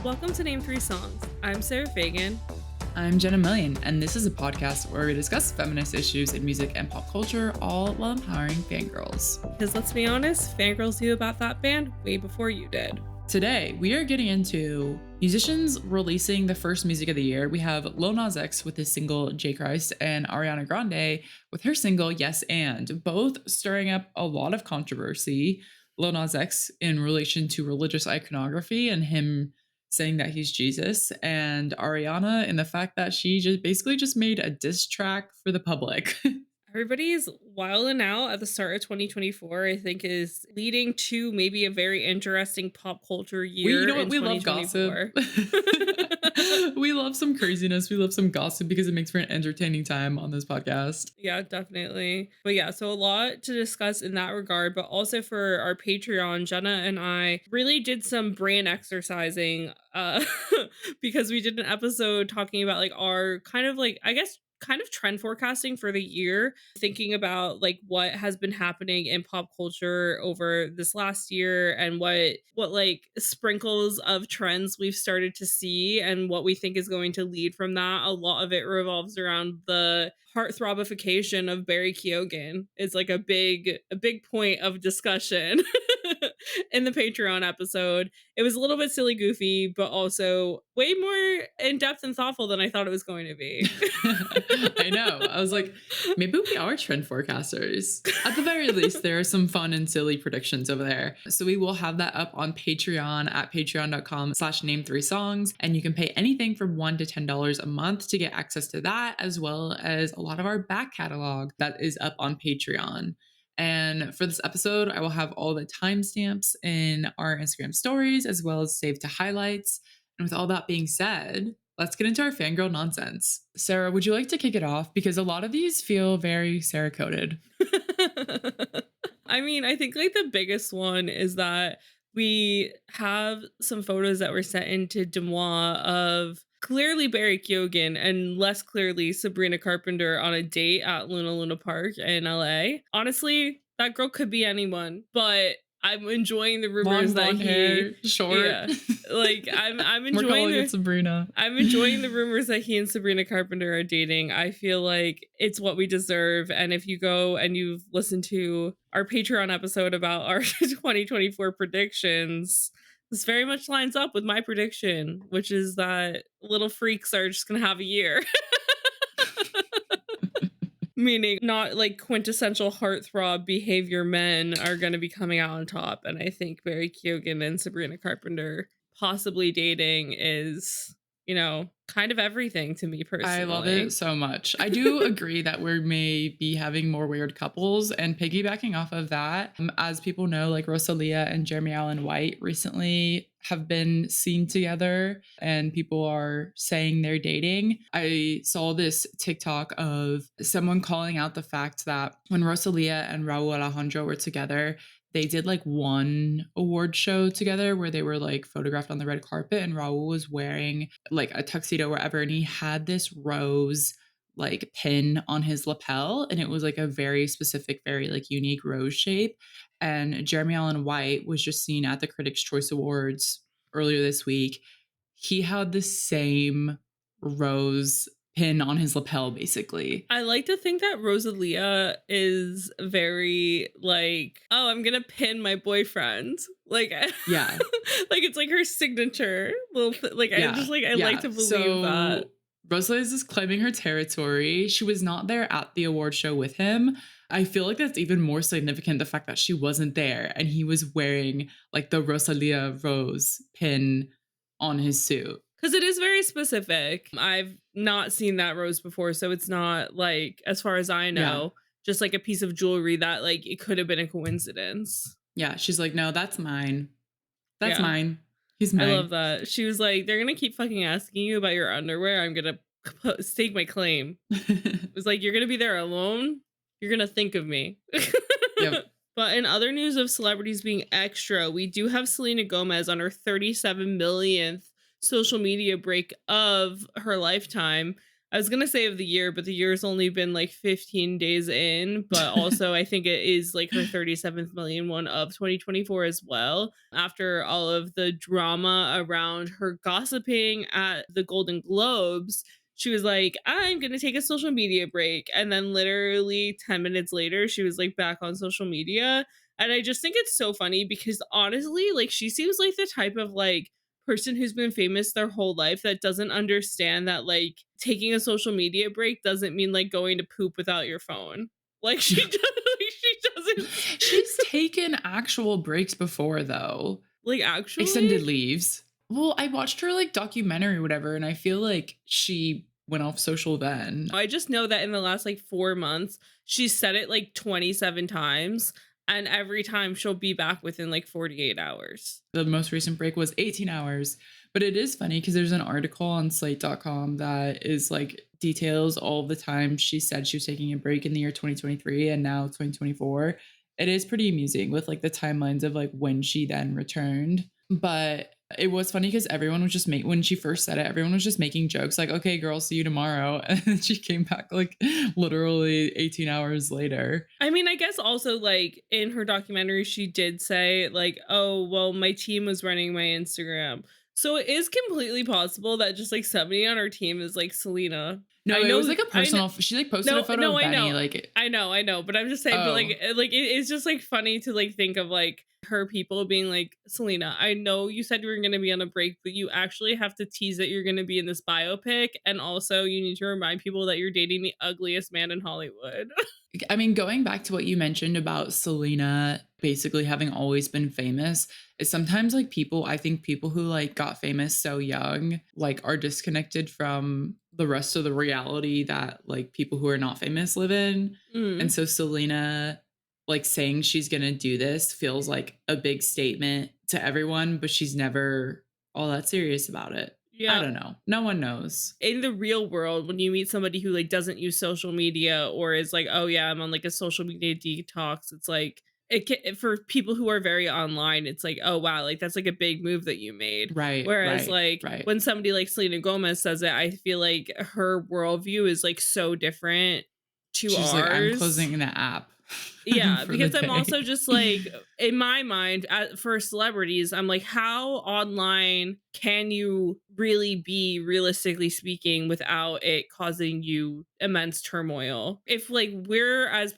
Welcome to Name 3 Songs. I'm Sarah Fagan. I'm Jenna Million, and this is a podcast where we discuss feminist issues in music and pop culture, all while empowering fangirls. Because let's be honest, fangirls knew about that band way before you did. Today, we are getting into musicians releasing the first music of the year. We have Lil Nas X with his single J Christ and Ariana Grande with her single Yes And, both stirring up a lot of controversy. Lil Nas X in relation to religious iconography and him saying that he's Jesus, and Ariana in the fact that she just made a diss track for the public. Everybody's wilding out at the start of 2024, I think, is leading to maybe a very interesting pop culture year. We love gossip. We love some craziness. We love some gossip because it makes for an entertaining time on this podcast. Yeah, definitely. But yeah, so a lot to discuss in that regard, but also for our Patreon, Jenna and I really did some brain exercising because we did an episode talking about like our kind of like, I guess, kind of trend forecasting for the year, thinking about like what has been happening in pop culture over this last year and what like sprinkles of trends we've started to see and what we think is going to lead from that. A lot of it revolves around the heartthrobification of Barry Keoghan. It's like a big point of discussion in the Patreon episode. It was a little bit silly goofy, but also way more in-depth and thoughtful than I thought it was going to be. I know. I was like, maybe we are trend forecasters. At the very least, there are some fun and silly predictions over there. So we will have that up on Patreon at patreon.com/name3songs. And you can pay anything from $1 to $10 a month to get access to that, as well as a lot of our back catalog that is up on Patreon. And for this episode, I will have all the timestamps in our Instagram stories, as well as saved to highlights. And with all that being said, let's get into our fangirl nonsense. Sarah, would you like to kick it off? Because a lot of these feel very Sarah-coded. I mean, I think like the biggest one is that we have some photos that were sent into Demois of clearly Barry Keoghan and less clearly Sabrina Carpenter on a date at Luna Luna Park in LA. Honestly, that girl could be anyone, but I'm enjoying the rumors Long that hair, short. Yeah, like I'm We're calling enjoying it Sabrina. I'm enjoying the rumors that he and Sabrina Carpenter are dating. I feel like it's what we deserve. And if you go and you've listened to our Patreon episode about our 2024 predictions, this very much lines up with my prediction, which is that little freaks are just going to have a year. Meaning not like quintessential heartthrob behavior men are going to be coming out on top. And I think Barry Keoghan and Sabrina Carpenter possibly dating is, you know, kind of everything to me personally. I love it so much. I do agree that we may be having more weird couples, and piggybacking off of that, as people know, like Rosalia and Jeremy Allen White recently have been seen together and people are saying they're dating. I saw this TikTok of someone calling out the fact that when Rosalia and Raul Alejandro were together, they did like one award show together where they were like photographed on the red carpet, and Raul was wearing like a tuxedo wherever, and he had this rose like pin on his lapel, and it was like a very specific, very like unique rose shape. And Jeremy Allen White was just seen at the Critics' Choice Awards earlier this week. He had the same rose pin on his lapel, basically. I like to think that Rosalia is very like, oh, I'm gonna pin my boyfriend. Like, yeah, like it's like her signature little like. Yeah. I like to believe that. Rosalia is just claiming her territory. She was not there at the award show with him. I feel like that's even more significant, the fact that she wasn't there and he was wearing like the Rosalia rose pin on his suit. Because it is very specific. I've not seen that rose before, so it's not like, as far as I know, just like a piece of jewelry that like it could have been a coincidence. Yeah, she's like, no, that's mine. That's mine. He's mine. I love that. She was like, they're going to keep fucking asking you about your underwear. I'm going to stake my claim. It was like, you're going to be there alone. You're going to think of me. Yep. But in other news of celebrities being extra, we do have Selena Gomez on her 37 millionth social media break of her lifetime. I was gonna say of the year, but the year's only been like 15 days in. But also, I think it is like her 37th million one of 2024 as well. After all of the drama around her gossiping at the Golden Globes, she was like, I'm gonna take a social media break. And then literally 10 minutes later, she was like back on social media. And I just think it's so funny because honestly, like she seems like the type of like person who's been famous their whole life that doesn't understand that like taking a social media break doesn't mean like going to poop without your phone. Like she does, like, she doesn't She's taken actual breaks before though. like actually. Extended leaves. Well, I watched her like documentary or whatever, and I feel like she went off social then. I just know that in the last like 4 months, she's said it like 27 times, and every time she'll be back within like 48 hours. The most recent break was 18 hours. But it is funny because there's an article on slate.com that is like details all the time she said she was taking a break in the year 2023 and now 2024. It is pretty amusing with like the timelines of like when she then returned. But it was funny because everyone was just when she first said it, everyone was just making jokes like, okay, girl, see you tomorrow. And then she came back like literally 18 hours later. I mean, I guess also like in her documentary, she did say like, "Oh, well, my team was running my Instagram." So it is completely possible that just like somebody on our team is like Selena. No, I it know, was like a I know, personal, she like posted a no, photo no, of I Benny. know, Like, I know, but I'm just saying, but oh, like it's just like funny to like think of like her people being like, Selena, I know you said you were going to be on a break, but you actually have to tease that you're going to be in this biopic, and also you need to remind people that you're dating the ugliest man in Hollywood. I mean, going back to what you mentioned about Selena basically having always been famous, is sometimes like people, I think people who like got famous so young, like are disconnected from the rest of the reality that like people who are not famous live in. And Mm, so Selena, like saying she's going to do this feels like a big statement to everyone, but she's never all that serious about it. I yeah. don't know. No one knows. In the real world, when you meet somebody who like doesn't use social media or is like, oh yeah, I'm on like a social media detox, it's like for people who are very online, it's like, oh wow, like that's like a big move that you made. Right, Whereas right, like right. when somebody like Selena Gomez says it, I feel like her worldview is like so different to She's like, I'm ours. closing the app Yeah, for the because I'm day. also just like, in my mind, for celebrities, I'm like, how online can you really be, realistically speaking, without it causing you immense turmoil? If like we're as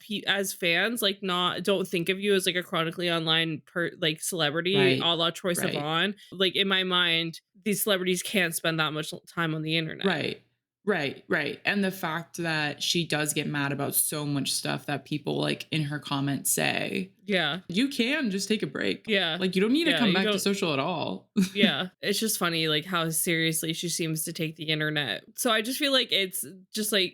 fans, like not don't think of you as like a chronically online like celebrity, Right, a la Troye right, Sivan. Like in my mind, these celebrities can't spend that much time on the internet. right, right, right. And the fact that she does get mad about so much stuff that people like in her comments say, Yeah, you can just take a break. yeah, Like, you don't need to yeah. come You back to don't. social at all. Yeah, it's just funny, like, how seriously she seems to take the internet. So I just feel like it's just, like,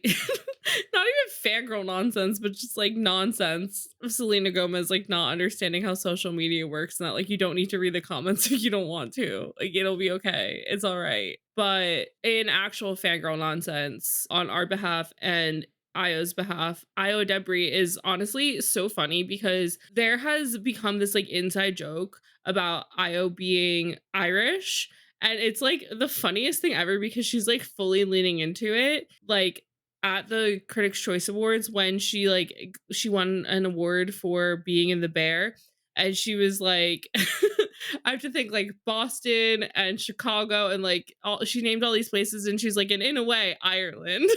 not even fangirl nonsense, but just, like, nonsense of Selena Gomez, like, not understanding how social media works and that, like, you don't need to read the comments if you don't want to. Like, it'll be okay. It's alright. But in actual fangirl nonsense on our behalf and Io's behalf, Io Debris is honestly so funny because there has become this, like, inside joke about Io being Irish. And it's like the funniest thing ever because she's like fully leaning into it. Like at the Critics' Choice Awards when she won an award for being in The Bear. And she was like, I have to think like Boston and Chicago and like she named all these places and she's like, and in a way, Ireland.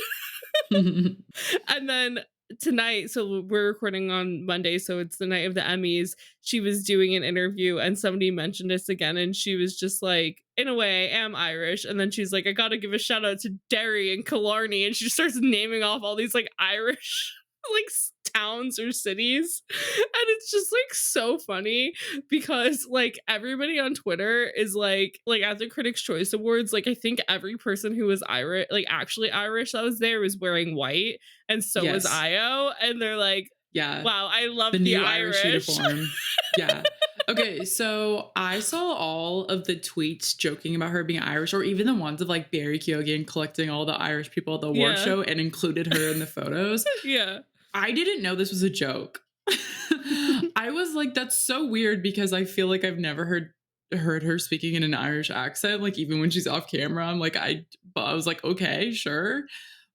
And then tonight, so we're recording on Monday, so it's the night of the Emmys. She was doing an interview and somebody mentioned this again, and she was just like, in a way, I am Irish. And then she's like, I gotta give a shout out to Derry and Killarney. And she starts naming off all these like Irish like towns or cities. And it's just like so funny because like everybody on Twitter is like at the Critics' Choice Awards, like I think every person who was Irish, like actually Irish that was there was wearing white, and so was Yes. Io. And they're like, Yeah. wow, I The love the new Irish Irish. uniform. Yeah. Okay, so I saw all of the tweets joking about her being Irish, or even the ones of like Barry Keoghan collecting all the Irish people at the award Yeah. show and included her in the photos. Yeah. I didn't know this was a joke. I was like, that's so weird because I feel like I've never heard her speaking in an Irish accent. Like even when she's off camera, but I was like, okay, sure.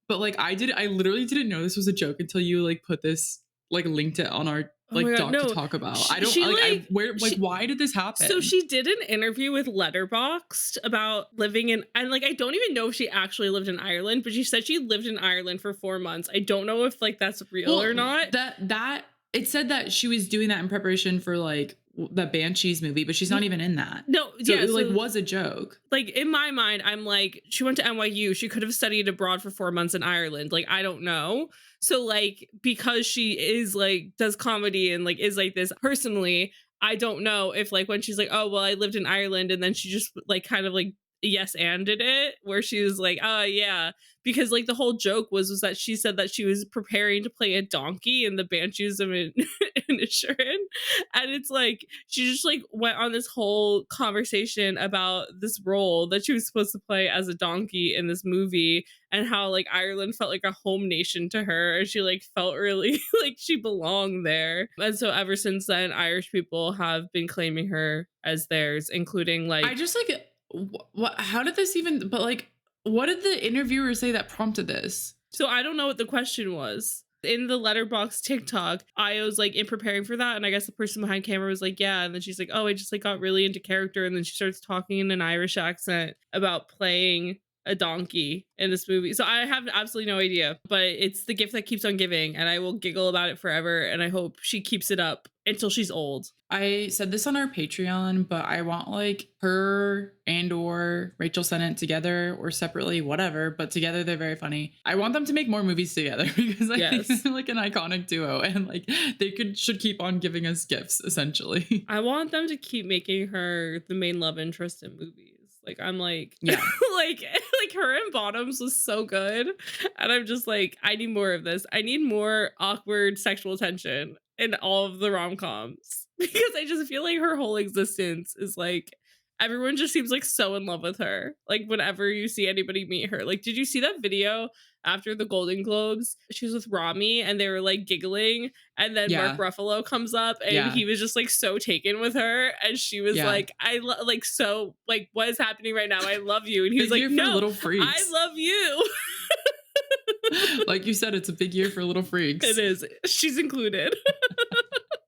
But, like, I literally didn't know this was a joke until you, like, put this like, linked it on our, Oh my like, god, doc to no. talk about. I She don't she, like, I like where like, she why did this so happen? she did an interview with Letterboxd about living in, and, like, I don't even know if she actually lived in Ireland, but she said she lived in Ireland for 4 months. I don't know if, like, that's real or Well, not. that it said that she was doing that in preparation for, like, the Banshees movie, but she's not even in that. No, So yeah, it, like, so, was a joke. like, in my mind, I'm like, she went to NYU, she could have studied abroad for 4 months in Ireland, like, I don't know. So, like, because she is, like, does comedy and, like, is like this personally, I don't know if, like, when she's like, "Oh, well, I lived in Ireland," and then she just, like, kind of, like, yes anded it, where she was like, "Oh, yeah." Because, like, the whole joke was that she said that she was preparing to play a donkey in the Banshees of Inisherin, and it's like she just like went on this whole conversation about this role that she was supposed to play as a donkey in this movie, and how like Ireland felt like a home nation to her, and she like felt really like she belonged there. And so ever since then, Irish people have been claiming her as theirs, including I like, just, like, what how did this even but, like, what did the interviewer say that prompted this? so I don't know what the question was. In the letterbox TikTok, I was like in preparing for that, and I guess the person behind camera was like, "Yeah," and then she's like, "Oh, I just like got really into character," and then she starts talking in an Irish accent about playing a donkey in this movie. So I have absolutely no idea, but it's the gift that keeps on giving, and I will giggle about it forever, and I hope she keeps it up until she's old. I said this on our Patreon, but I want, like, her and or Rachel Sennett together or separately, whatever, but together they're very funny. I want them to make more movies together because I think Yes. they're, like, an iconic duo and, like, they should keep on giving us gifts, essentially. I want them to keep making her the main love interest in movies. Like I'm like Yeah. like her in Bottoms was so good. And I'm just like, I need more of this. I need more awkward sexual tension in all of the rom-coms. Because I just feel like her whole existence is like everyone just seems like so in love with her. Like whenever you see anybody meet her. Like, did you see that video after the Golden Globes? She was with Rami and they were like giggling, and then Mark Yeah. Ruffalo comes up and Yeah. he was just like so taken with her, and she was Yeah. like, like so like what is happening right now? I love you. And he was Big like, year for "No, little I freaks. love you." Like you said, it's a big year for little It freaks. is. She's included.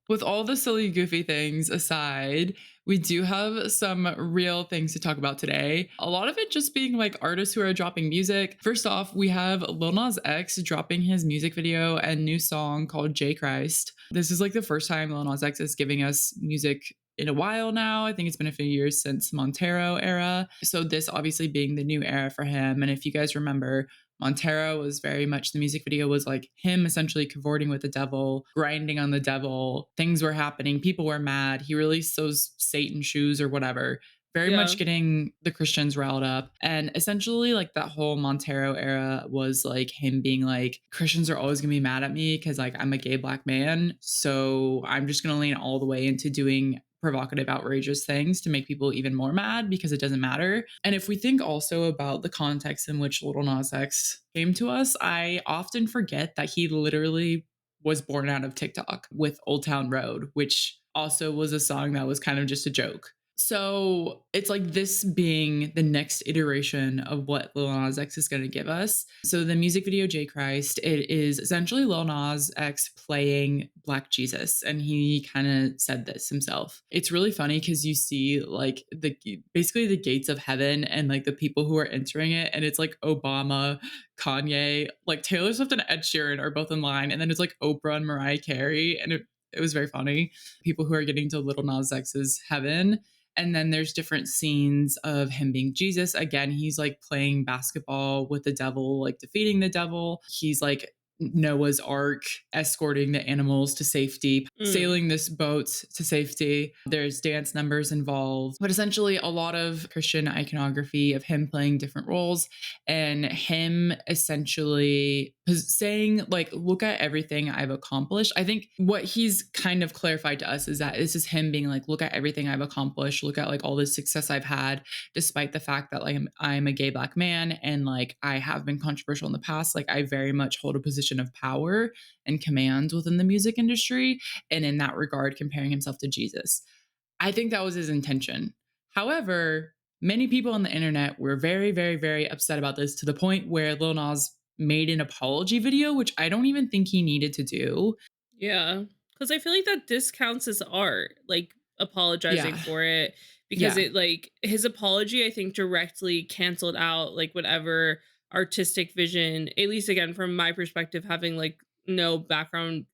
With all the silly, goofy things aside, we do have some real things to talk about today. A lot of it just being like artists who are dropping music. First off, we have Lil Nas X dropping his music video and new song called J Christ. This is like the first time Lil Nas X is giving us music in a while now. I think it's been a few years since Montero era. So this obviously being the new era for him. And if you guys remember, Montero was very much the music video was like him essentially cavorting with the devil, grinding on the devil. Things were happening. People were mad. He released those Satan shoes or whatever. Very Yeah. much getting the Christians riled up. And essentially, like that whole Montero era was like him being like, Christians are always gonna be mad at me because like I'm a gay black man. So I'm just gonna lean all the way into doing provocative, outrageous things to make people even more mad because it doesn't matter. And if we think also about the context in which Little Nas X came to us, I often forget that he literally was born out of TikTok with Old Town Road, which also was a song that was kind of just a joke. So it's like this being the next iteration of what Lil Nas X is going to give us. So the music video J Christ, it is essentially Lil Nas X playing Black Jesus, and he kind of said this himself. It's really funny because you see like the basically the gates of heaven and like the people who are entering it, and it's like Obama, Kanye, like Taylor Swift and Ed Sheeran are both in line, and then it's like Oprah and Mariah Carey, and it was very funny. People who are getting to Little Nas X's heaven. And then there's different scenes of him being Jesus. Again, he's like playing basketball with the devil, like defeating the devil. He's like Noah's Ark, escorting the animals to safety, Mm. sailing this boat to safety. There's dance numbers involved, but essentially a lot of Christian iconography of him playing different roles and him essentially saying, like, look at everything I've accomplished. I think what he's kind of clarified to us is that this is him being like, look at everything I've accomplished, look at like all the success I've had, despite the fact that like I'm a gay black man and like I have been controversial in the past. Like I very much hold a position of power and command within the music industry. And in that regard, comparing himself to Jesus. I think that was his intention. However, many people on the internet were very, very, very upset about this to the point where Lil Nas made an apology video, which I don't even think he needed to do. Yeah, because I feel like that discounts his art, like, apologizing Yeah. for it, because Yeah. it, like his apology, I think, directly canceled out, like, whatever artistic vision, at least, again, from my perspective, having, like, no background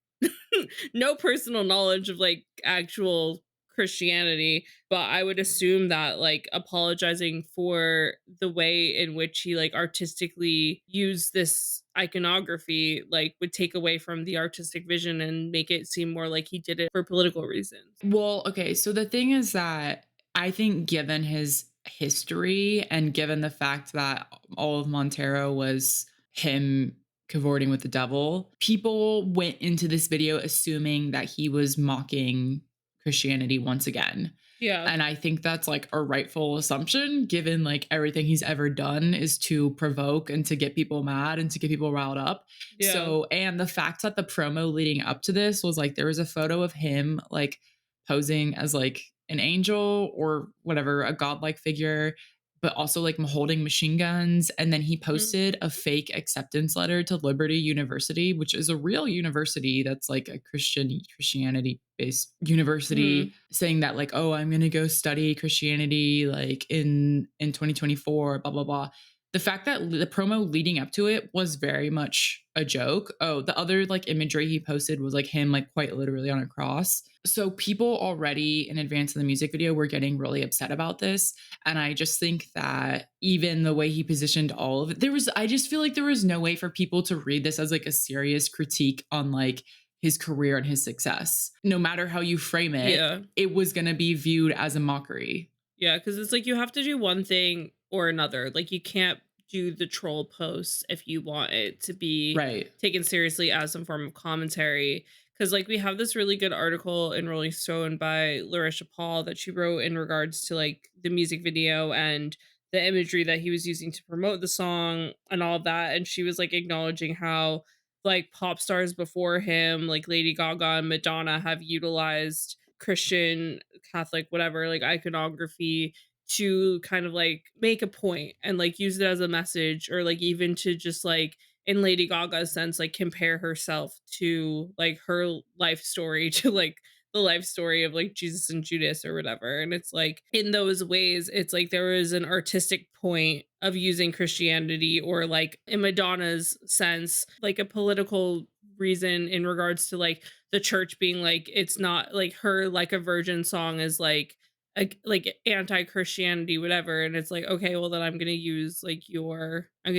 no personal knowledge of, like, actual Christianity, but I would assume that, like, apologizing for the way in which he, like, artistically used this iconography, like, would take away from the artistic vision and make it seem more like he did it for political reasons. Well, okay, so the thing is that I think given his history and given the fact that all of Montero was him cavorting with the devil, people went into this video assuming that he was mocking Christianity once again. Yeah. And I think that's like a rightful assumption given like everything he's ever done is to provoke and to get people mad and to get people riled up. Yeah. So, and the fact that the promo leading up to this was like there was a photo of him like posing as like an angel or whatever, a godlike figure, but also like holding machine guns. And then he Mhm. posted a fake acceptance letter to Liberty University, which is a real university that's like a Christianity based university, Mhm. saying that like, oh, I'm gonna go study Christianity like in 2024, blah blah blah. The fact that the promo leading up to it was very much a joke. Oh, the other like imagery he posted was like him like quite literally on a cross. So people already in advance of the music video were getting really upset about this. And I just think that even the way he positioned all of it, I just feel like there was no way for people to read this as like a serious critique on like his career and his success. No matter how you frame it, Yeah. it was going to be viewed as a mockery. Yeah, because it's like you have to do one thing or another. Like, you can't do the troll posts if you want it to be Right. taken seriously as some form of commentary. Because, like, we have this really good article in Rolling Stone by Larisha Paul that she wrote in regards to, like, the music video and the imagery that he was using to promote the song and all of that. And she was, like, acknowledging how, like, pop stars before him, like Lady Gaga and Madonna, have utilized Christian, Catholic, whatever, like, iconography to kind of like make a point and like use it as a message, or like even to just like, in Lady Gaga's sense, like compare herself to like her life story to like the life story of like Jesus and Judas or whatever. And it's like in those ways, it's like there is an artistic point of using Christianity, or like in Madonna's sense, like a political reason in regards to like the church being like, it's not like her like a virgin song is like anti-Christianity, whatever. And it's like, okay, well then I'm gonna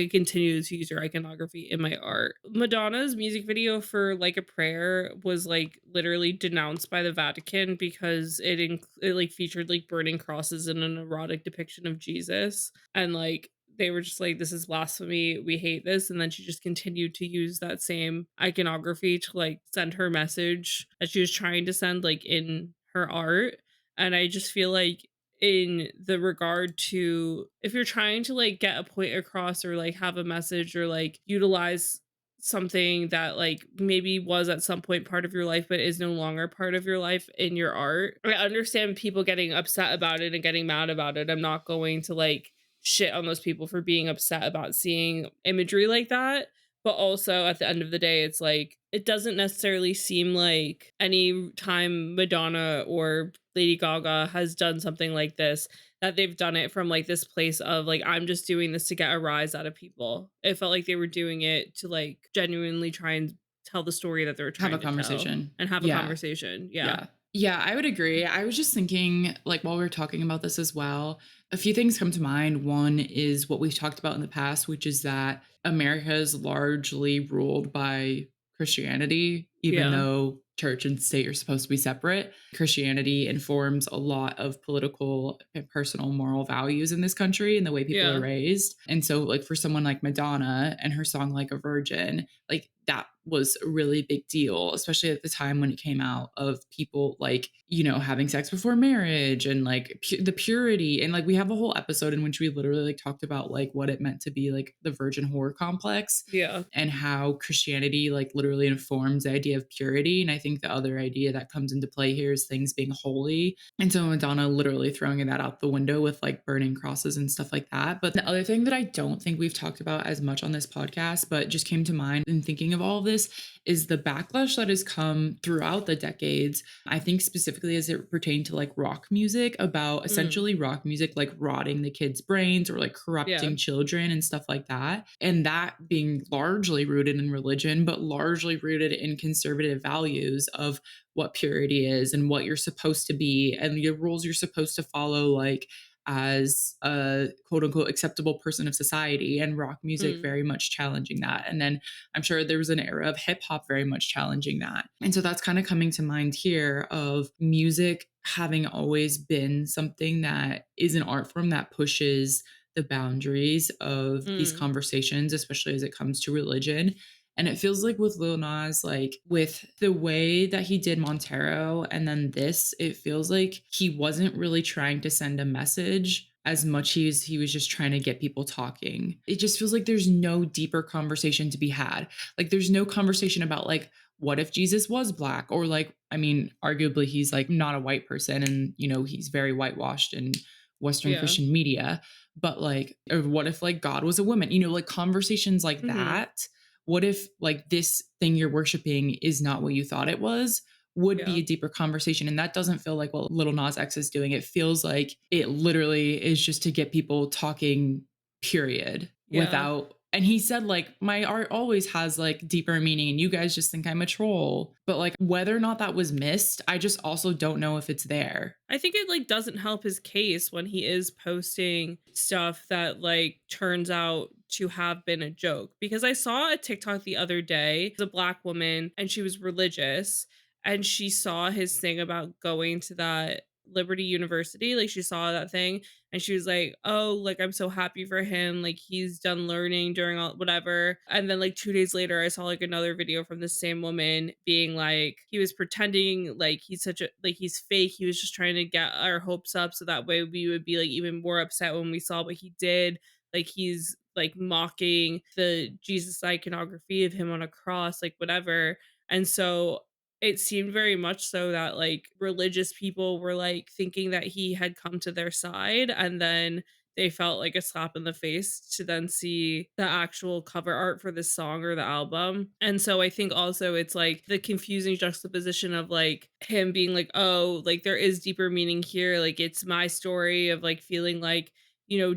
continue to use your iconography in my art. Madonna's music video for Like a Prayer was like literally denounced by the Vatican because it like featured like burning crosses and an erotic depiction of Jesus. And like they were just like, this is blasphemy, we hate this. And then she just continued to use that same iconography to like send her message that she was trying to send like in her art. And I just feel like in the regard to, if you're trying to like get a point across or like have a message or like utilize something that like maybe was at some point part of your life but is no longer part of your life in your art, I understand people getting upset about it and getting mad about it. I'm not going to like shit on those people for being upset about seeing imagery like that. But also at the end of the day, it's like it doesn't necessarily seem like any time Madonna or Lady Gaga has done something like this, that they've done it from like this place of like, I'm just doing this to get a rise out of people. It felt like they were doing it to like genuinely try and tell the story that they were Have a trying to tell conversation. and have a Yeah. conversation. Yeah. Yeah. Yeah, I would agree. I was just thinking, like, while we are talking about this as well, a few things come to mind. One is what we've talked about in the past, which is that America is largely ruled by Christianity, even Yeah. though church and state are supposed to be separate. Christianity informs a lot of political and personal moral values in this country and the way people are Yeah. raised. And so, like, for someone like Madonna and her song, Like a Virgin, like, that was a really big deal, especially at the time when it came out of people like, you know, having sex before marriage and like the purity. And like we have a whole episode in which we literally like talked about like what it meant to be like the virgin horror complex Yeah. and how Christianity like literally informs the idea of purity. And I think the other idea that comes into play here is things being holy. And so Madonna literally throwing that out the window with like burning crosses and stuff like that. But the other thing that I don't think we've talked about as much on this podcast, but just came to mind in thinking of all of this is the backlash that has come throughout the decades. I think specifically as it pertained to like rock music, about Mm. essentially rock music like rotting the kids' brains or like Yeah. corrupting children and stuff like that. And that being largely rooted in religion, but largely rooted in conservative values of what purity is and what you're supposed to be and the rules you're supposed to follow, like as a quote unquote acceptable person of society, and rock music Mm. very much challenging that. And then I'm sure there was an era of hip hop very much challenging that. And so that's kind of coming to mind here of music having always been something that is an art form that pushes the boundaries of these Mm. conversations, especially as it comes to religion. And it feels like with Lil Nas, like with the way that he did Montero and then this, it feels like he wasn't really trying to send a message as much as he was just trying to get people talking. It just feels like there's no deeper conversation to be had. Like there's no conversation about like, what if Jesus was black? Or like, I mean, arguably he's like not a white person and, you know, he's very whitewashed in Western Yeah. Christian media. But like, or what if like God was a woman? You know, like conversations like Mhm. that. What if like this thing you're worshiping is not what you thought it was? Would be Yeah. a deeper conversation. And that doesn't feel like what Little Nas X is doing. It feels like it literally is just to get people talking, period, Yeah. without. And he said, like, my art always has like deeper meaning, and you guys just think I'm a troll. But like, whether or not that was missed, I just also don't know if it's there. I think it like doesn't help his case when he is posting stuff that like turns out to have been a joke, because I saw a TikTok the other day, a black woman, and she was religious, and she saw his thing about going to that Liberty University, like she saw that thing, and she was like, "Oh, like I'm so happy for him, like he's done learning during all whatever." And then like 2 days later I saw like another video from the same woman being like he was pretending like he's such a like he's fake. He was just trying to get our hopes up so that way we would be like even more upset when we saw what he did. Like he's like mocking the Jesus iconography of him on a cross, like whatever. And so it seemed very much so that like religious people were like thinking that he had come to their side, and then they felt like a slap in the face to then see the actual cover art for this song or the album. And so I think also it's like the confusing juxtaposition of like him being like, "Oh, like there is deeper meaning here. Like it's my story of like feeling like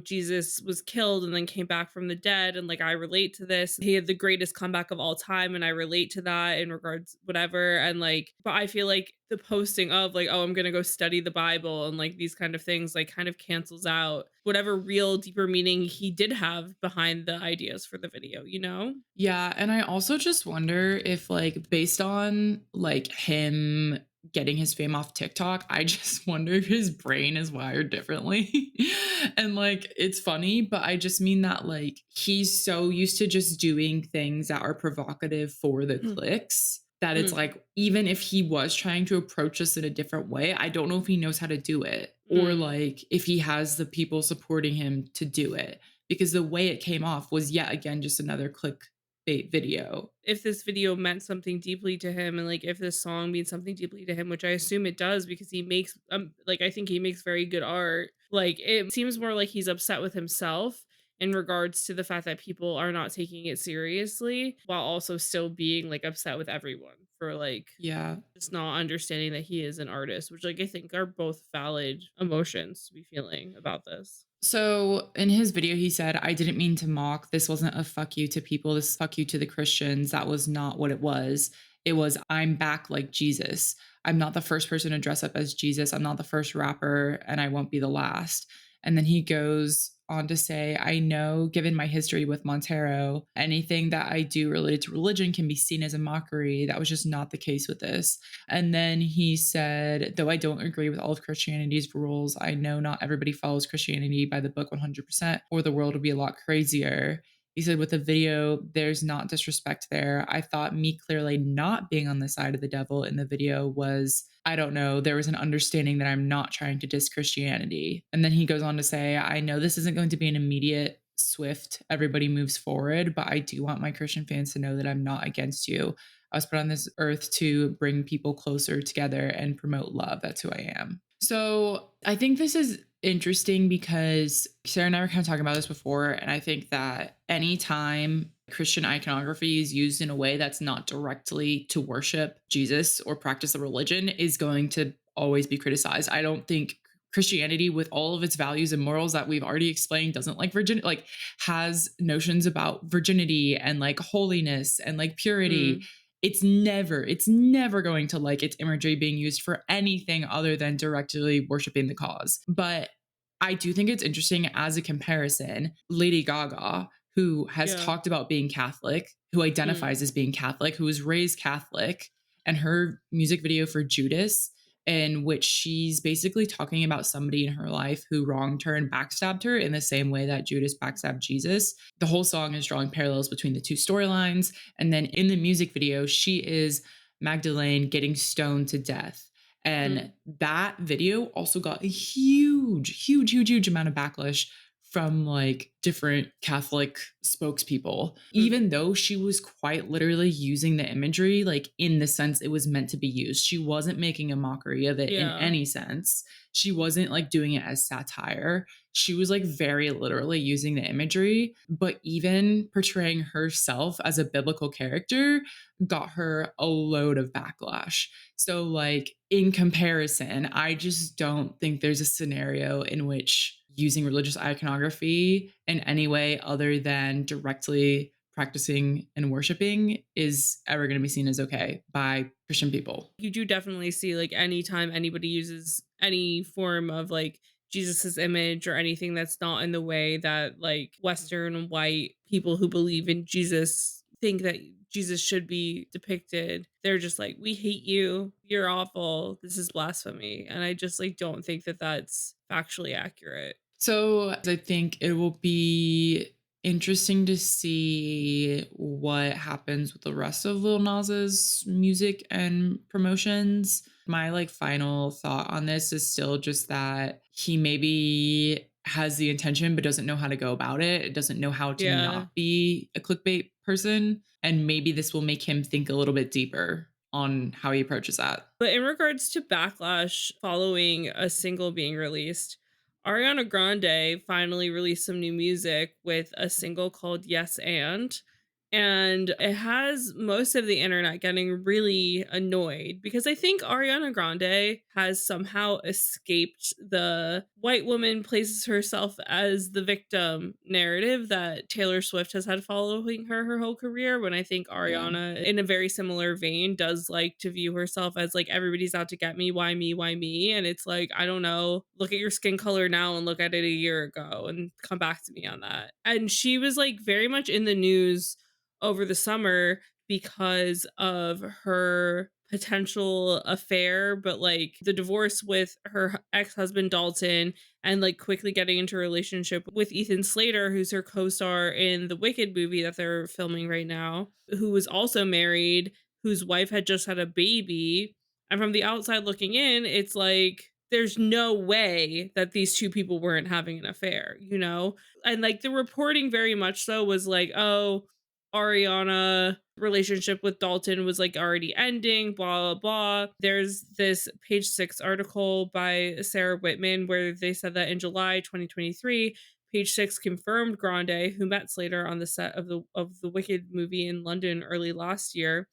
Jesus was killed and then came back from the dead. And like, I relate to this. He had the greatest comeback of all time. And I relate to that in regards, whatever. And like, but I feel like the posting of like, oh, I'm going to go study the Bible and like these kind of things, like kind of cancels out whatever real deeper meaning he did have behind the ideas for the video, you know? Yeah, and I also just wonder if like based on like him getting his fame off TikTok, I just wonder if his brain is wired differently. And like it's funny, but I just mean that like he's so used to just doing things that are provocative for the clicks that it's Mm, like even if he was trying to approach this in a different way, I don't know if he knows how to do it or mm. like if he has the people supporting him to do it because the way it came off was yet again just another clickbait video. If this video meant something deeply to him, and like if this song means something deeply to him, which I assume it does because he makes like I think he makes very good art. Like it seems more like he's upset with himself in regards to the fact that people are not taking it seriously while also still being like upset with everyone for like Yeah. just not understanding that he is an artist, which like I think are both valid emotions to be feeling about this. So in his video, he said, I didn't mean to mock. This wasn't a fuck you to people. This fuck you to the Christians. That was not what it was. It was, I'm back like Jesus. I'm not the first person to dress up as Jesus. I'm not the first rapper, and I won't be the last. And then he goes on to say, I know, given my history with Montero, anything that I do related to religion can be seen as a mockery. That was just not the case with this. And then he said, though I don't agree with all of Christianity's rules, I know not everybody follows Christianity by the book 100%, or the world would be a lot crazier. He said, with the video, there's not disrespect there. I thought me clearly not being on the side of the devil in the video was, I don't know, there was an understanding that I'm not trying to diss Christianity. And then he goes on to say, I know this isn't going to be an immediate, swift, everybody moves forward, but I do want my Christian fans to know that I'm not against you. I was put on this earth to bring people closer together and promote love. That's who I am. So I think this is interesting because Sarah and I were kind of talking about this before. And I think that anytime Christian iconography is used in a way that's not directly to worship Jesus or practice a religion is going to always be criticized. I don't think Christianity, with all of its values and morals that we've already explained, doesn't like virginity, like has notions about virginity and like holiness and like purity. Mm, It's never going to like its imagery being used for anything other than directly worshiping the cause. But I do think it's interesting as a comparison. Lady Gaga, who has yeah. talked about being Catholic, who Mm, identifies as being Catholic, who was raised Catholic, and her music video for Judas, in which she's basically talking about somebody in her life who wronged her and backstabbed her in the same way that Judas backstabbed Jesus. The whole song is drawing parallels between the two storylines. And then in the music video, she is Magdalene getting stoned to death. mm, And that video also got a huge amount of backlash from like different Catholic spokespeople, mm, even though she was quite literally using the imagery like in the sense it was meant to be used. She wasn't making a mockery of it in yeah. any sense. She wasn't like doing it as satire. She was like very literally using the imagery, but even portraying herself as a biblical character got her a load of backlash. So, like, in comparison, I just don't think there's a scenario in which using religious iconography in any way other than directly practicing and worshiping is ever going to be seen as okay by Christian people. You do definitely see, like, anytime anybody uses any form of, like, Jesus's image or anything that's not in the way that, like, Western white people who believe in Jesus think that Jesus should be depicted, they're just like, "We hate you. You're awful. This is blasphemy." And I just, like, don't think that that's factually accurate. So I think it will be interesting to see what happens with the rest of Lil Nas's music and promotions. My like final thought on this is still just that he maybe has the intention but doesn't know how to go about it. It doesn't know how to Yeah. not be a clickbait person. And maybe this will make him think a little bit deeper on how he approaches that. But in regards to backlash following a single being released, Ariana Grande finally released some new music with a single called Yes and it has most of the internet getting really annoyed because I think Ariana Grande has somehow escaped the white woman places herself as the victim narrative that Taylor Swift has had following her whole career. When I think Yeah. Ariana, in a very similar vein, does like to view herself as like everybody's out to get me, why me, why me? And it's like, I don't know, look at your skin color now and look at it a year ago and come back to me on that. And she was like very much in the news over the summer because of her potential affair, but like the divorce with her ex-husband Dalton and like quickly getting into a relationship with Ethan Slater, who's her co-star in the Wicked movie that they're filming right now, who was also married, whose wife had just had a baby. And from the outside looking in, it's like there's no way that these two people weren't having an affair, you know? And like the reporting very much so was like, oh, Ariana relationship with Dalton was like already ending, blah, blah, blah. There's this page six article by Sarah Whitman where they said that in July 2023, page six confirmed Grande, who met Slater on the set of the Wicked movie in London early last year,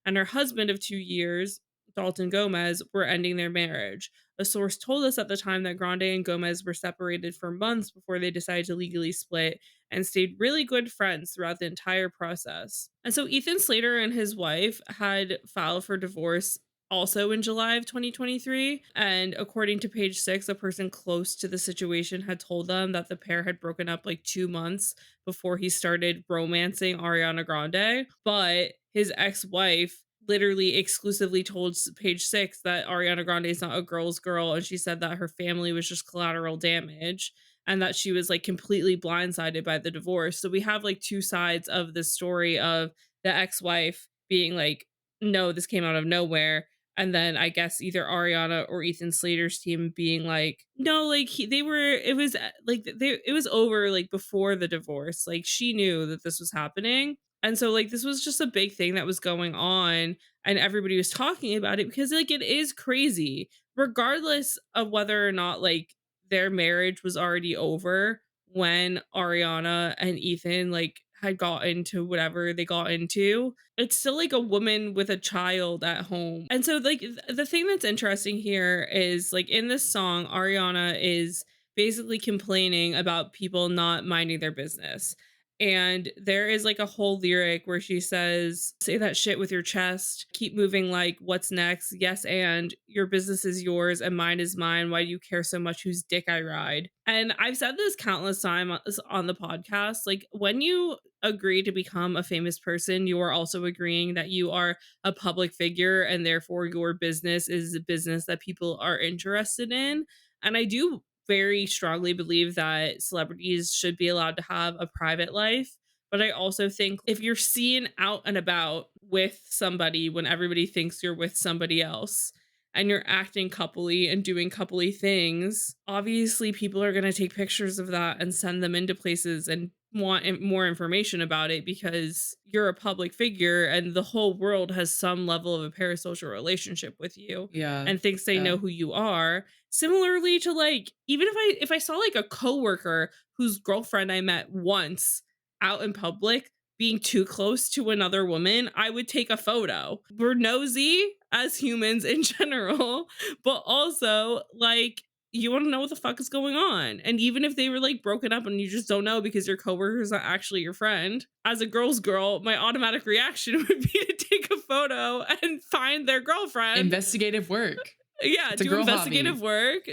and her husband of 2 years, Dalton Gomez, were ending their marriage. A source told us at the time that Grande and Gomez were separated for months before they decided to legally split and stayed really good friends throughout the entire process. And so Ethan Slater and his wife had filed for divorce also in July of 2023. And according to page six, a person close to the situation had told them that the pair had broken up like 2 months before he started romancing Ariana Grande. But his ex wife literally exclusively told page six that Ariana Grande is not a girl's girl. And she said that her family was just collateral damage. and that she was like completely blindsided by the divorce. So we have like two sides of the story of the ex-wife being like, no, this came out of nowhere. And then I guess either Ariana or Ethan Slater's team being like, no, like they were, it was it was over like before the divorce. Like she knew that this was happening. And so like this was just a big thing that was going on and everybody was talking about it because like it is crazy regardless of whether or not like their marriage was already over when Ariana and Ethan like had got into whatever they got into. It's still like a woman with a child at home. And so like the thing that's interesting here is like in this song Ariana is basically complaining about people not minding their business. And there is like a whole lyric where she says, say that shit with your chest, keep moving like what's next? Yes, and your business is yours and mine is mine. Why do you care so much whose dick I ride? And I've said this countless times on the podcast. Like when you agree to become a famous person, you are also agreeing that you are a public figure and therefore your business is a business that people are interested in. And I do very strongly believe that celebrities should be allowed to have a private life. But I also think if you're seen out and about with somebody when everybody thinks you're with somebody else and you're acting coupley and doing coupley things, obviously people are going to take pictures of that and send them into places and want more information about it because you're a public figure and the whole world has some level of a parasocial relationship with you Yeah. and thinks they Yeah. know who you are. Similarly to like even if I saw like a coworker whose girlfriend I met once out in public being too close to another woman, I would take a photo. We're nosy as humans in general, but also like you want to know what the fuck is going on. And even if they were like broken up and you just don't know because your coworker is not actually your friend, as a girl's girl, my automatic reaction would be to take a photo and find their girlfriend. Investigative work. Yeah, It's a do girl investigative hobby. work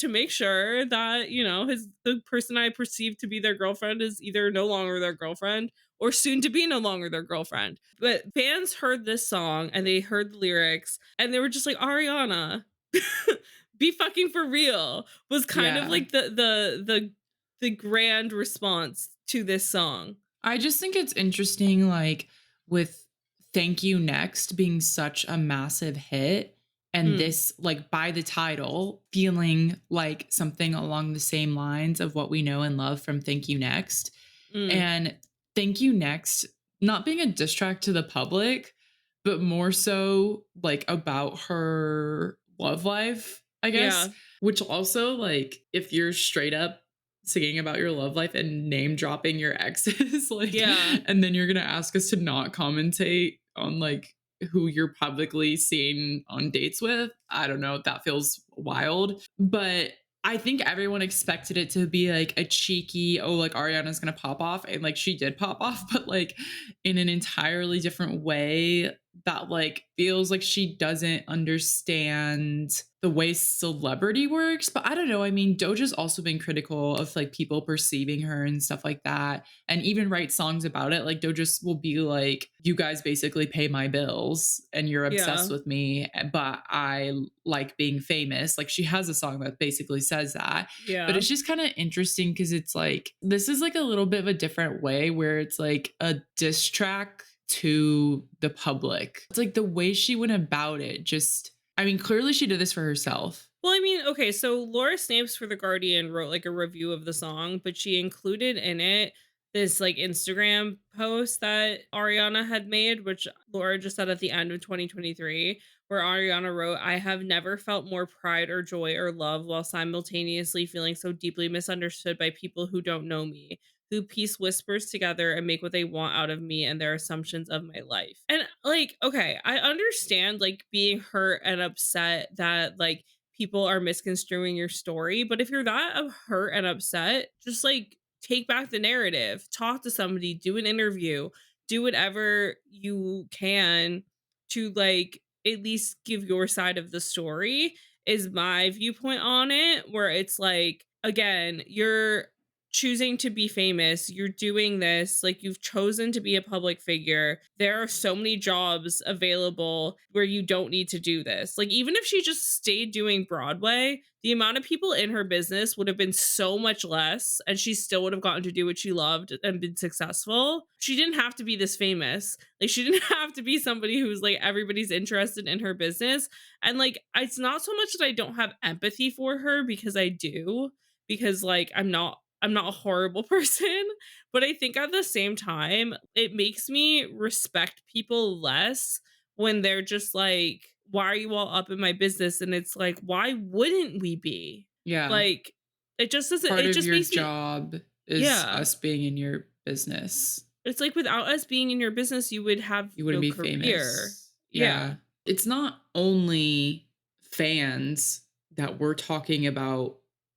to make sure that, you know, his the person I perceive to be their girlfriend is either no longer their girlfriend or soon to be no longer their girlfriend. But fans heard this song and they heard the lyrics and they were just like, Ariana, be fucking for real was kind of Yeah. like the grand response to this song. I just think it's interesting, like with Thank You Next being such a massive hit, and Mm, this, like by the title, feeling like something along the same lines of what we know and love from Thank You Next. mm, And Thank You Next not being a diss track to the public, but more so like about her love life, I guess, yeah, which also, like, if you're straight up singing about your love life and name dropping your exes, like, yeah, and then you're gonna ask us to not commentate on like who you're publicly seeing on dates with. I don't know. That feels wild. But I think everyone expected it to be like a cheeky, oh, like Ariana's gonna pop off. And like she did pop off, but like in an entirely different way that like feels like she doesn't understand the way celebrity works. But I don't know. I mean, Doja's also been critical of like people perceiving her and stuff like that, and even write songs about it. Like Doja will be like, "You guys basically pay my bills, and you're obsessed yeah, with me, but I like being famous." Like she has a song that basically says that. But yeah, it's just kind of interesting because it's like this is like a little bit of a different way where it's like a diss track to the public. It's like the way she went about it. Just, I mean, clearly she did this for herself. well, I mean, okay, so Laura Snapes for The Guardian wrote like a review of the song, but she included in it this like Instagram post that Ariana had made, which Laura just said at the end of 2023, where Ariana wrote, I have never felt more pride or joy or love while simultaneously feeling so deeply misunderstood by people who don't know me, who piece whispers together and make what they want out of me and their assumptions of my life. And like, okay, I understand like being hurt and upset that like people are misconstruing your story. But if you're that hurt and upset, just like take back the narrative, talk to somebody, do an interview, do whatever you can to like at least give your side of the story, is my viewpoint on it. Where it's like, again, you're choosing to be famous, you're doing this, like you've chosen to be a public figure. There are so many jobs available where you don't need to do this. Like even if she just stayed doing Broadway, the amount of people in her business would have been so much less and she still would have gotten to do what she loved and been successful. She didn't have to be this famous. Like she didn't have to be somebody who's like everybody's interested in her business. And like it's not so much that I don't have empathy for her because I do, because like I'm not a horrible person, but I think at the same time, it makes me respect people less when they're just like, "Why are you all up in my business?" And it's like, "Why wouldn't we be?" Yeah. Like, it just doesn't Part it of just your makes me job is yeah. us being in your business. It's like without us being in your business, you would have You wouldn't no be career. famous. Yeah. Yeah. It's not only fans that we're talking about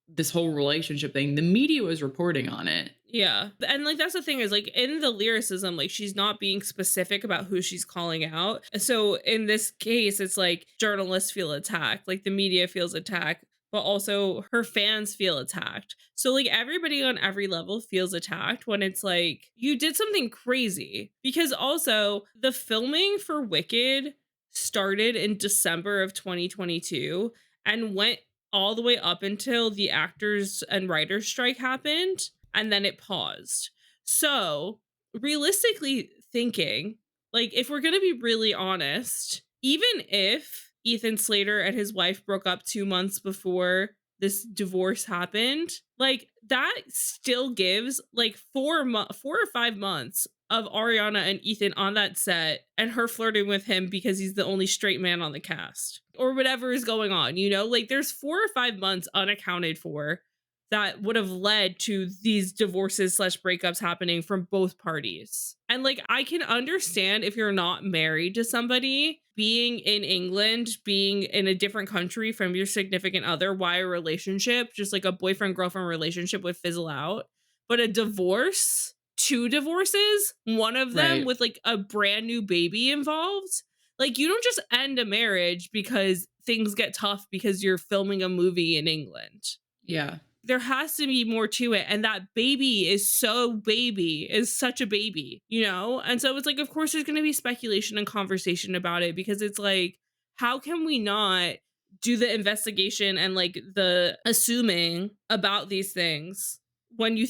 this whole relationship thing. The media was reporting on it. Yeah. And like that's the thing is like in the lyricism, like she's not being specific about who she's calling out. So in this case, it's like journalists feel attacked, like the media feels attacked, but also her fans feel attacked. So like everybody on every level feels attacked when it's like you did something crazy. Because also the filming for Wicked started in December of 2022 and went all the way up until the actors and writers strike happened and then it paused. So, realistically thinking, like if we're going to be really honest, even if Ethan Slater and his wife broke up 2 months before this divorce happened, like that still gives like 4 or 5 months of Ariana and Ethan on that set and her flirting with him because he's the only straight man on the cast or whatever is going on, you know? Like there's 4 or 5 months unaccounted for that would have led to these divorces slash breakups happening from both parties. And like, I can understand if you're not married to somebody, being in England, being in a different country from your significant other, why a relationship, just like a boyfriend girlfriend relationship would fizzle out. But a divorce, 2 divorces, one of them Right. with like a brand new baby involved. Like, you don't just end a marriage because things get tough because you're filming a movie in England. Yeah. There has to be more to it, and that baby is such a baby, you know? And so it's like of course there's going to be speculation and conversation about it because it's like how can we not do the investigation and like the assuming about these things when you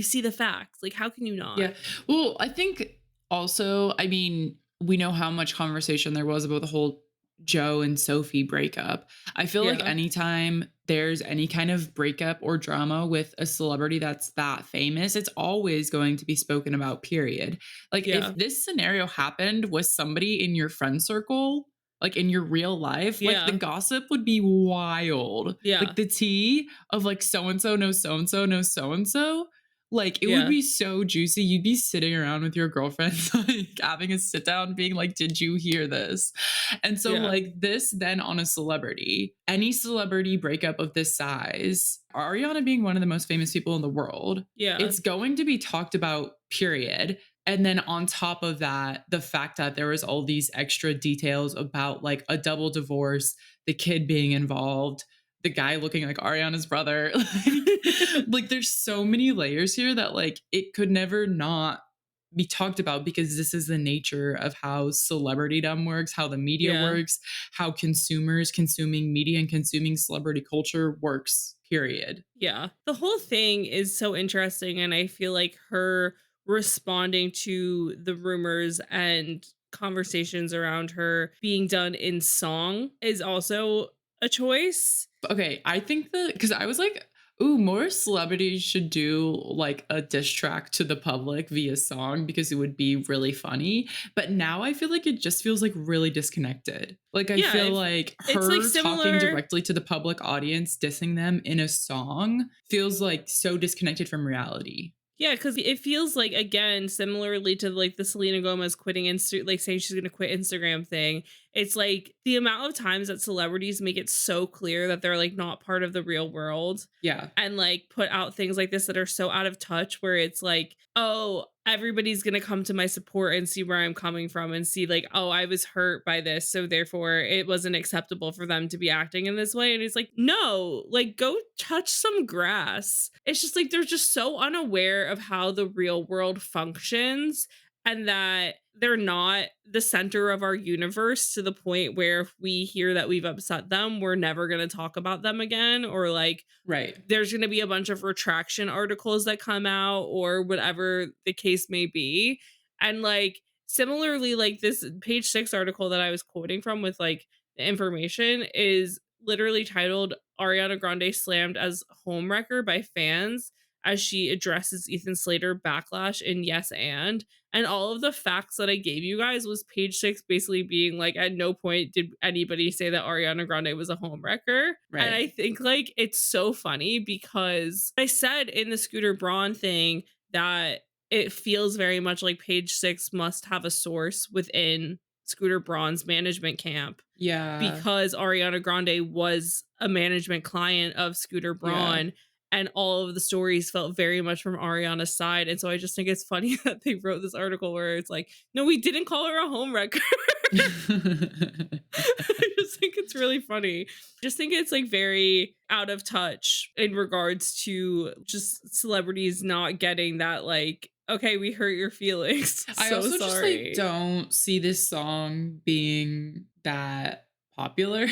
see the facts, like how can you not? Yeah. Well, I think also, I mean, we know how much conversation there was about the whole Joe and Sophie breakup. I feel like Yeah. anytime there's any kind of breakup or drama with a celebrity that's that famous, it's always going to be spoken about, period. Like if Yeah. this scenario happened with somebody in your friend circle, like in your real life, like the Yeah. gossip would be wild. Yeah. Like the tea of like so and so knows so and so knows so and so, like, it would Yeah. be so juicy. You'd be sitting around with your girlfriends, like, having a sit down, being like, "Did you hear this?" And so, Yeah. like, this then on a celebrity, any celebrity breakup of this size, Ariana being one of the most famous people in the world, Yeah. it's going to be talked about, period. And then on top of that, the fact that there was all these extra details about, like, a double divorce, the kid being involved, the guy looking like Ariana's brother. Like there's so many layers here that like it could never not be talked about because this is the nature of how celebritydom works, how the media Yeah. works, how consumers consuming media and consuming celebrity culture works, period. Yeah. The whole thing is so interesting. And I feel like her responding to the rumors and conversations around her being done in song is also a choice. Okay, I think that because I was like, ooh, more celebrities should do like a diss track to the public via song because it would be really funny. But now I feel like it just feels like really disconnected. Like I Yeah. feel like It's like her talking similar. directly to the public audience, dissing them in a song feels like so disconnected from reality. Yeah, because it feels like again, similarly to like the Selena Gomez quitting like saying she's gonna quit Instagram thing. It's like the amount of times that celebrities make it so clear that they're like not part of the real world Yeah. and like put out things like this that are so out of touch where it's like, oh, everybody's going to come to my support and see where I'm coming from and see like, oh, I was hurt by this, so therefore it wasn't acceptable for them to be acting in this way. And it's like, no, like go touch some grass. It's just like they're just so unaware of how the real world functions, and that they're not the center of our universe to the point where if we hear that we've upset them, we're never going to talk about them again, or like Right. there's going to be a bunch of retraction articles that come out or whatever the case may be. And like similarly, like this page 6 article that I was quoting from with like the information is literally titled Ariana Grande slammed as homewrecker by fans as she addresses Ethan Slater backlash in Yes and all of the facts that I gave you guys was page 6 basically being like at no point did anybody say that Ariana Grande was a homewrecker. And Right. I think like it's so funny because I said in the Scooter Braun thing that it feels very much like page 6 must have a source within Scooter Braun's management camp Yeah. because Ariana Grande was a management client of Scooter Yeah. Braun, and all of the stories felt very much from Ariana's side. And so I just think it's funny that they wrote this article where it's like, no, we didn't call her a homewrecker. I just think it's really funny. Just think it's like very out of touch in regards to just celebrities not getting that, like, okay, we hurt your feelings. I So also just like sorry. don't see this song being that popular.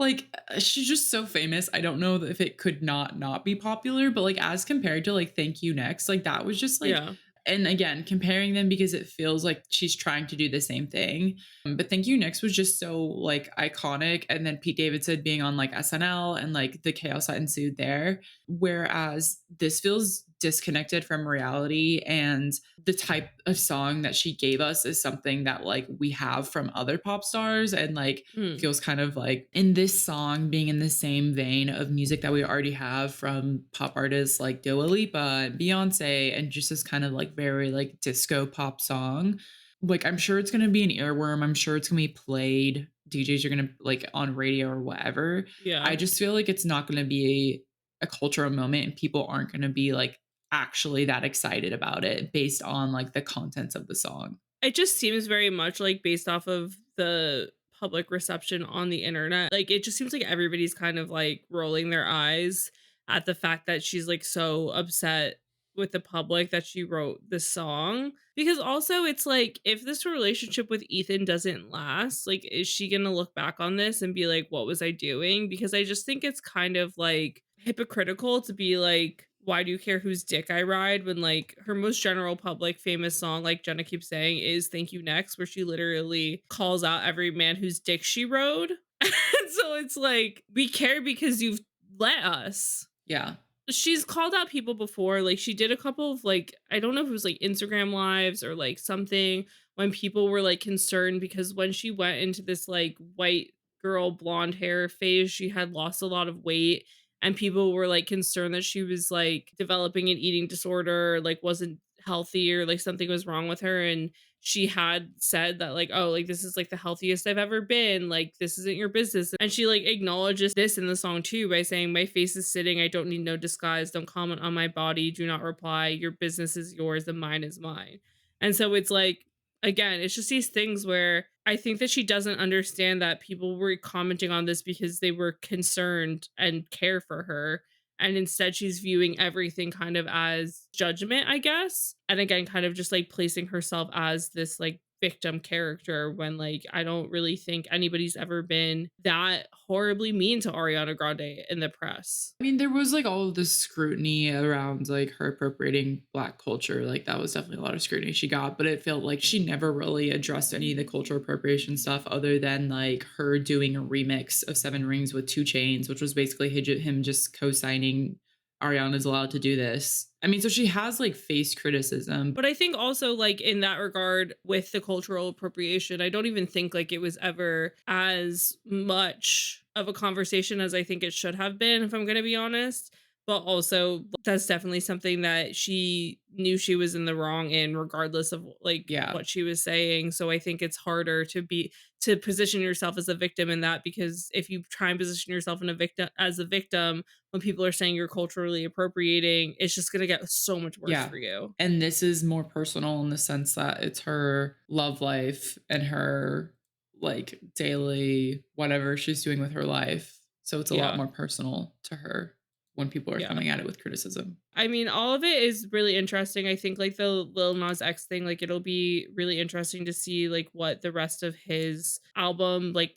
Like she's just so famous. I don't know if it could not be popular, but like as compared to like Thank You Next, like that was just like, Yeah. and again, comparing them because it feels like she's trying to do the same thing. But Thank You Next was just so like iconic. And then Pete Davidson being on like SNL and like the chaos that ensued there. Whereas this feels disconnected from reality, and the type of song that she gave us is something that like we have from other pop stars, and like Hmm. feels kind of like in this song being in the same vein of music that we already have from pop artists like Dua Lipa and Beyonce, and just this kind of like very like disco pop song. Like I'm sure it's gonna be an earworm. I'm sure it's gonna be played. DJs are gonna like on radio or whatever. I Yeah. just feel like it's not gonna be a cultural moment, and people aren't gonna be like actually that excited about it based on like the contents of the song. It just seems very much like based off of the public reception on the internet. Like it just seems like everybody's kind of like rolling their eyes at the fact that she's like so upset with the public that she wrote this song. Because also it's like if this relationship with Ethan doesn't last, like is she going to look back on this and be like what was I doing? Because I just think it's kind of like hypocritical to be like why do you care whose dick I ride when like her most general public famous song, like Jenna keeps saying, is Thank You Next, where she literally calls out every man whose dick she rode. And so it's like, we care because you've let us. Yeah. She's called out people before. Like she did a couple of like, I don't know if it was like Instagram lives or like something when people were like concerned because when she went into this like white girl blonde hair phase, she had lost a lot of weight and people were like concerned that she was like developing an eating disorder, like wasn't healthy or like something was wrong with her. And she had said that like, oh, like this is like the healthiest I've ever been, like this isn't your business. And she like acknowledges this in the song too by saying my face is sitting, I don't need no disguise, don't comment on my body, do not reply, your business is yours and mine is mine. And so it's like, again, it's just these things where I think that she doesn't understand that people were commenting on this because they were concerned and care for her, and instead she's viewing everything kind of as judgment, I guess. And again, kind of just like placing herself as this like victim character when like I don't really think anybody's ever been that horribly mean to Ariana Grande in the press. I mean, there was like all of this scrutiny around like her appropriating Black culture. Like that was definitely a lot of scrutiny she got, but it felt like she never really addressed any of the cultural appropriation stuff other than like her doing a remix of Seven Rings with Two Chains, which was basically him just co-signing Ariana's allowed to do this. I mean, so she has like faced criticism. But I think also like in that regard with the cultural appropriation, I don't even think like it was ever as much of a conversation as I think it should have been, if I'm going to be honest. but also that's definitely something that she knew she was in the wrong in regardless of like Yeah. what she was saying. So I think it's harder to position yourself as a victim in that, because if you try and position yourself in a victim when people are saying you're culturally appropriating, it's just going to get so much worse Yeah. for you. And this is more personal in the sense that it's her love life and her like daily whatever she's doing with her life. So it's a lot Yeah. more personal to her when people are Yeah. coming at it with criticism. I mean, all of it is really interesting. I think like the Lil Nas X thing, like it'll be really interesting to see like what the rest of his album like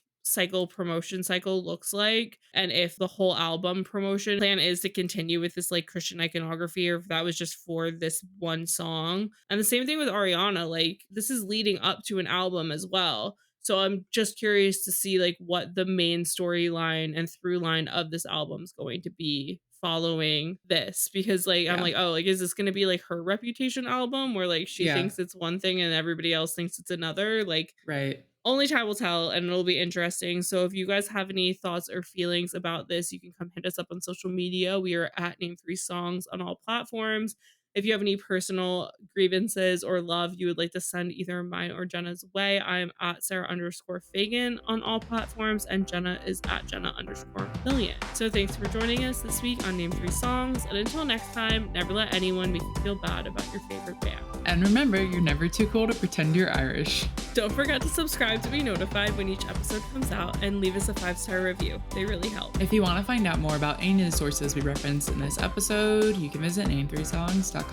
promotion cycle looks like, and if the whole album promotion plan is to continue with this like Christian iconography, or if that was just for this one song. And the same thing with Ariana, like this is leading up to an album as well. So I'm just curious to see like what the main storyline and through line of this album is going to be following this, because like I'm Yeah. like, oh, like is this going to be like her reputation album where like she Yeah. thinks it's one thing and everybody else thinks it's another? Like Right. only time will tell, and it'll be interesting. So if you guys have any thoughts or feelings about this, you can come hit us up on social media. We are at Name Three Songs on all platforms. If you have any personal grievances or love you would like to send either mine or Jenna's way, I'm at Sarah_Fagan on all platforms, and Jenna is at Jenna_Million. So thanks for joining us this week on Name Three Songs. And until next time, never let anyone make you feel bad about your favorite band. And remember, you're never too cool to pretend you're Irish. Don't forget to subscribe to be notified when each episode comes out, and leave us a 5-star review. They really help. If you want to find out more about any of the sources we referenced in this episode, you can visit name3songs.com.